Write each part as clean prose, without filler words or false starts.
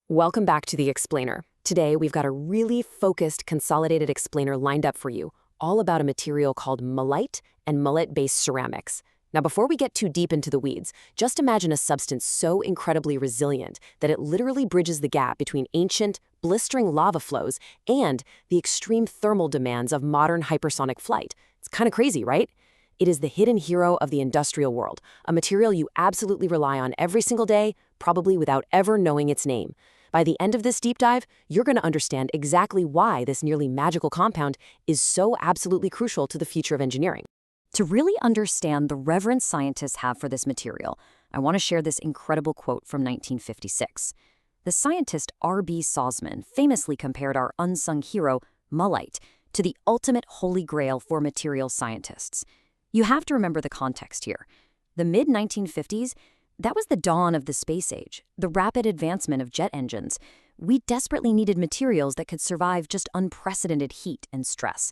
Welcome back to The Explainer. Today, we've got a really focused, consolidated explainer lined up for you, all about a material called mullite and mullet-based ceramics. Now, before we get too deep into the weeds, just imagine a substance so incredibly resilient that it literally bridges the gap between ancient, blistering lava flows and the extreme thermal demands of modern hypersonic flight. It's kind of crazy, right? It is the hidden hero of the industrial world, a material you absolutely rely on every single day, probably without ever knowing its name. By the end of this deep dive, you're going to understand exactly why this nearly magical compound is so absolutely crucial to the future of engineering. To really understand the reverence scientists have for this material, I want to share this incredible quote from 1956. The scientist R.B. Salzman famously compared our unsung hero, Mullite, to the ultimate holy grail for materials scientists. You have to remember the context here. The mid-1950s, that was the dawn of the space age, the rapid advancement of jet engines. We desperately needed materials that could survive just unprecedented heat and stress.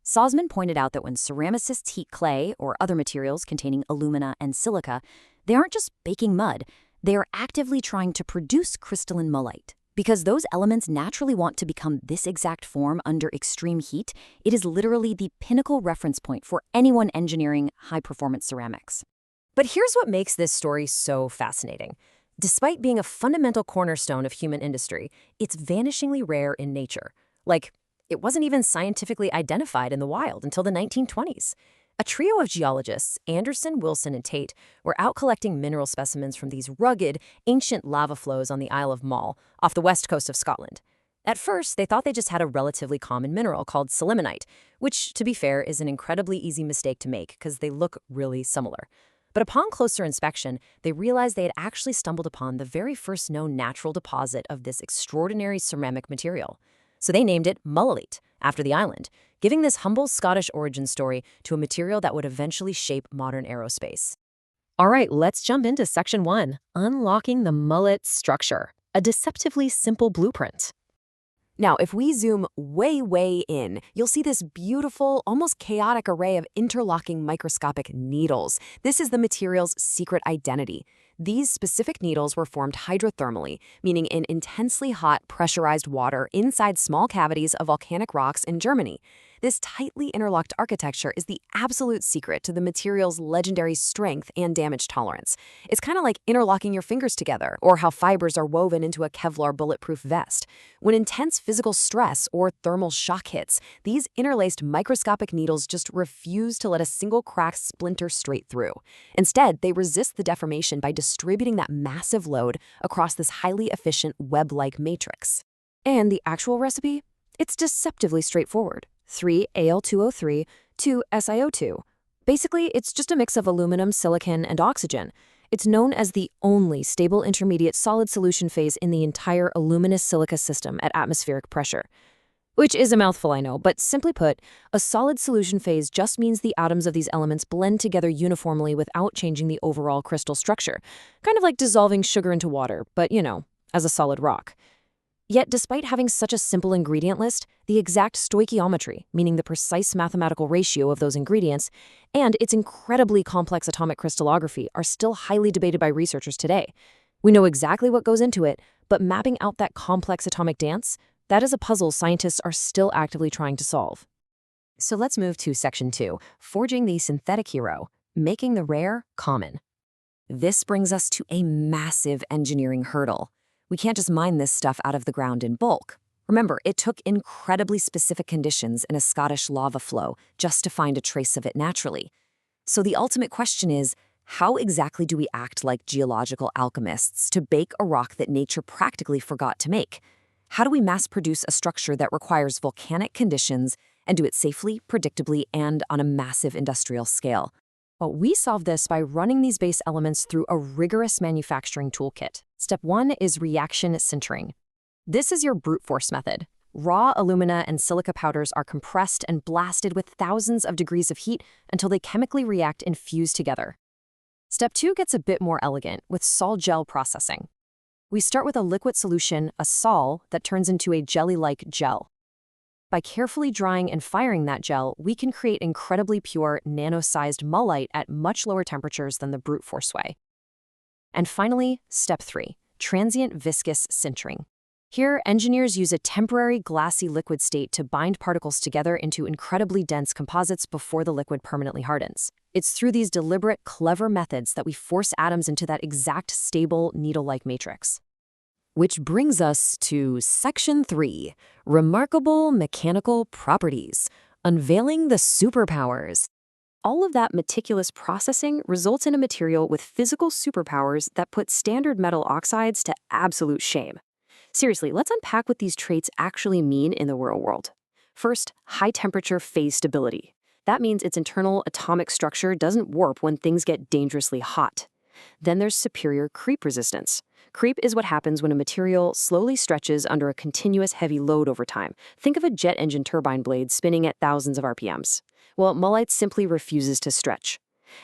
Salzman pointed out that when ceramicists heat clay or other materials containing alumina and silica, they aren't just baking mud, they are actively trying to produce crystalline mullite. Because those elements naturally want to become this exact form under extreme heat, it is literally the pinnacle reference point for anyone engineering high-performance ceramics. But here's what makes this story so fascinating. Despite being a fundamental cornerstone of human industry, it's vanishingly rare in nature. It wasn't even scientifically identified in the wild until the 1920s. A trio of geologists, Anderson, Wilson, and Tate, were out collecting mineral specimens from these rugged, ancient lava flows on the Isle of Mull, off the west coast of Scotland. At first, they thought they just had a relatively common mineral called silimonite, which, to be fair, is an incredibly easy mistake to make because they look really similar. But upon closer inspection, they realized they had actually stumbled upon the very first known natural deposit of this extraordinary ceramic material. So they named it Mullite, after the island, giving this humble Scottish origin story to a material that would eventually shape modern aerospace. All right, let's jump into Section 1, Unlocking the Mullite Structure, a deceptively simple blueprint. Now, if we zoom way in, you'll see this beautiful, almost chaotic array of interlocking microscopic needles. This is the material's secret identity. These specific needles were formed hydrothermally, meaning in intensely hot, pressurized water inside small cavities of volcanic rocks in Germany. This tightly interlocked architecture is the absolute secret to the material's legendary strength and damage tolerance. It's kind of like interlocking your fingers together, or how fibers are woven into a Kevlar bulletproof vest. When intense physical stress or thermal shock hits, these interlaced microscopic needles just refuse to let a single crack splinter straight through. Instead, they resist the deformation by distributing that massive load across this highly efficient web-like matrix. And the actual recipe? It's deceptively straightforward. 3Al2O3, 2SiO2. Basically, it's just a mix of aluminum, silicon, and oxygen. It's known as the only stable intermediate solid solution phase in the entire aluminous silica system at atmospheric pressure. Which is a mouthful, I know, but simply put, a solid solution phase just means the atoms of these elements blend together uniformly without changing the overall crystal structure. Kind of like dissolving sugar into water, but, as a solid rock. Yet, despite having such a simple ingredient list, the exact stoichiometry, meaning the precise mathematical ratio of those ingredients, and its incredibly complex atomic crystallography are still highly debated by researchers today. We know exactly what goes into it, but mapping out that complex atomic dance, that is a puzzle scientists are still actively trying to solve. So let's move to Section 2, Forging the Synthetic Hero, Making the Rare Common. This brings us to a massive engineering hurdle. We can't just mine this stuff out of the ground in bulk. Remember, it took incredibly specific conditions in a Scottish lava flow just to find a trace of it naturally. So the ultimate question is, how exactly do we act like geological alchemists to bake a rock that nature practically forgot to make? How do we mass-produce a structure that requires volcanic conditions and do it safely, predictably, and on a massive industrial scale? Well, we solve this by running these base elements through a rigorous manufacturing toolkit. Step 1 is reaction sintering. This is your brute force method. Raw alumina and silica powders are compressed and blasted with thousands of degrees of heat until they chemically react and fuse together. Step 2 gets a bit more elegant with sol gel processing. We start with a liquid solution, a sol, that turns into a jelly-like gel. By carefully drying and firing that gel, we can create incredibly pure, nano-sized mullite at much lower temperatures than the brute force way. And finally, Step 3, transient viscous sintering. Here, engineers use a temporary glassy liquid state to bind particles together into incredibly dense composites before the liquid permanently hardens. It's through these deliberate, clever methods that we force atoms into that exact stable, needle-like matrix. Which brings us to Section 3, Remarkable Mechanical Properties, Unveiling the Superpowers. All of that meticulous processing results in a material with physical superpowers that put standard metal oxides to absolute shame. Seriously, let's unpack what these traits actually mean in the real world. First, high-temperature phase stability. That means its internal atomic structure doesn't warp when things get dangerously hot. Then there's superior creep resistance. Creep is what happens when a material slowly stretches under a continuous heavy load over time. Think of a jet engine turbine blade spinning at thousands of RPMs. Well, Mullite simply refuses to stretch.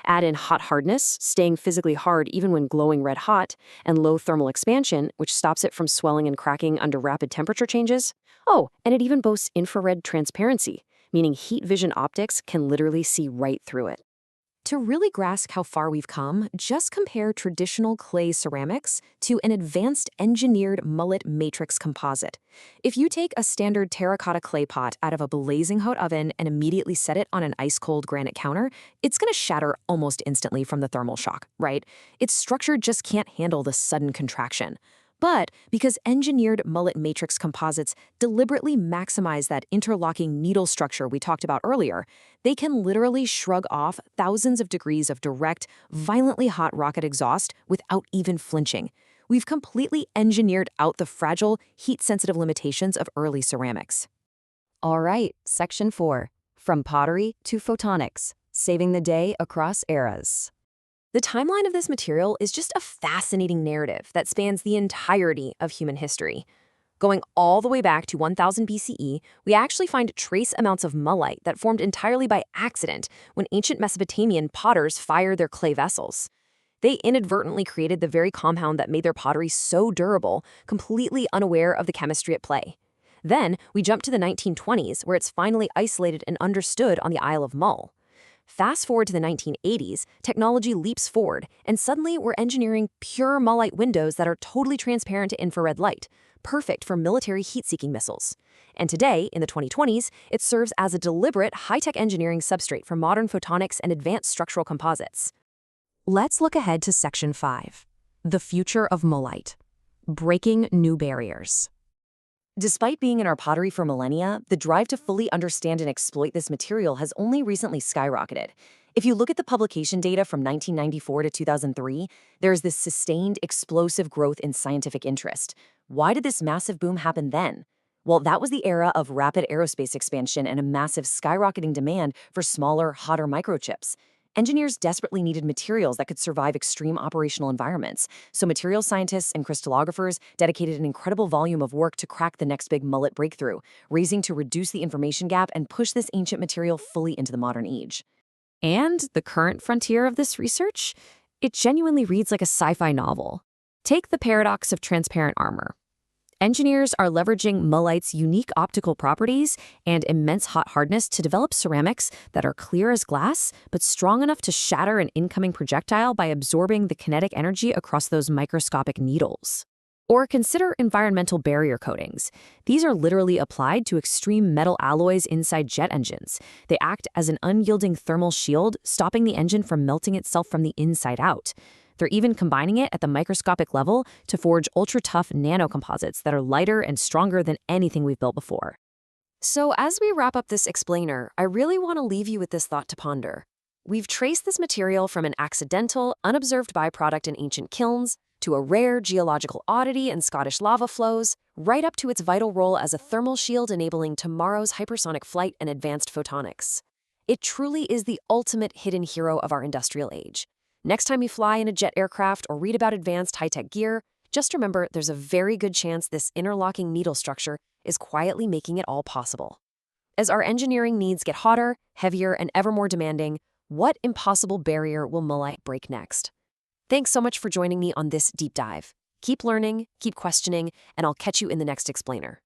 Add in hot hardness, staying physically hard even when glowing red hot, and low thermal expansion, which stops it from swelling and cracking under rapid temperature changes. Oh, and it even boasts infrared transparency, meaning heat vision optics can literally see right through it. To really grasp how far we've come, just compare traditional clay ceramics to an advanced engineered Mullite matrix composite. If you take a standard terracotta clay pot out of a blazing hot oven and immediately set it on an ice-cold granite counter, it's going to shatter almost instantly from the thermal shock, right? Its structure just can't handle the sudden contraction. But because engineered Mullite matrix composites deliberately maximize that interlocking needle structure we talked about earlier, they can literally shrug off thousands of degrees of direct, violently hot rocket exhaust without even flinching. We've completely engineered out the fragile, heat-sensitive limitations of early ceramics. All right, Section 4. From pottery to photonics, saving the day across eras. The timeline of this material is just a fascinating narrative that spans the entirety of human history. Going all the way back to 1000 BCE, we actually find trace amounts of mullite that formed entirely by accident when ancient Mesopotamian potters fired their clay vessels. They inadvertently created the very compound that made their pottery so durable, completely unaware of the chemistry at play. Then, we jump to the 1920s, where it's finally isolated and understood on the Isle of Mull. Fast forward to the 1980s, technology leaps forward, and suddenly we're engineering pure Mullite windows that are totally transparent to infrared light, perfect for military heat-seeking missiles. And today, in the 2020s, it serves as a deliberate high-tech engineering substrate for modern photonics and advanced structural composites. Let's look ahead to Section 5, the future of Mullite, breaking new barriers. Despite being in our pottery for millennia, the drive to fully understand and exploit this material has only recently skyrocketed. If you look at the publication data from 1994 to 2003, there's this sustained, explosive growth in scientific interest. Why did this massive boom happen then? Well, that was the era of rapid aerospace expansion and a massive skyrocketing demand for smaller, hotter microchips. Engineers desperately needed materials that could survive extreme operational environments, so material scientists and crystallographers dedicated an incredible volume of work to crack the next big Mullite breakthrough, raising to reduce the information gap and push this ancient material fully into the modern age. And the current frontier of this research? It genuinely reads like a sci-fi novel. Take the paradox of transparent armor. Engineers are leveraging Mullite's unique optical properties and immense hot hardness to develop ceramics that are clear as glass, but strong enough to shatter an incoming projectile by absorbing the kinetic energy across those microscopic needles. Or consider environmental barrier coatings. These are literally applied to extreme metal alloys inside jet engines. They act as an unyielding thermal shield, stopping the engine from melting itself from the inside out. They're even combining it at the microscopic level to forge ultra-tough nanocomposites that are lighter and stronger than anything we've built before. So as we wrap up this explainer, I really want to leave you with this thought to ponder. We've traced this material from an accidental, unobserved byproduct in ancient kilns, to a rare geological oddity in Scottish lava flows, right up to its vital role as a thermal shield enabling tomorrow's hypersonic flight and advanced photonics. It truly is the ultimate hidden hero of our industrial age. Next time you fly in a jet aircraft or read about advanced high-tech gear, just remember there's a very good chance this interlocking needle structure is quietly making it all possible. As our engineering needs get hotter, heavier, and ever more demanding, what impossible barrier will Mullite break next? Thanks so much for joining me on this deep dive. Keep learning, keep questioning, and I'll catch you in the next explainer.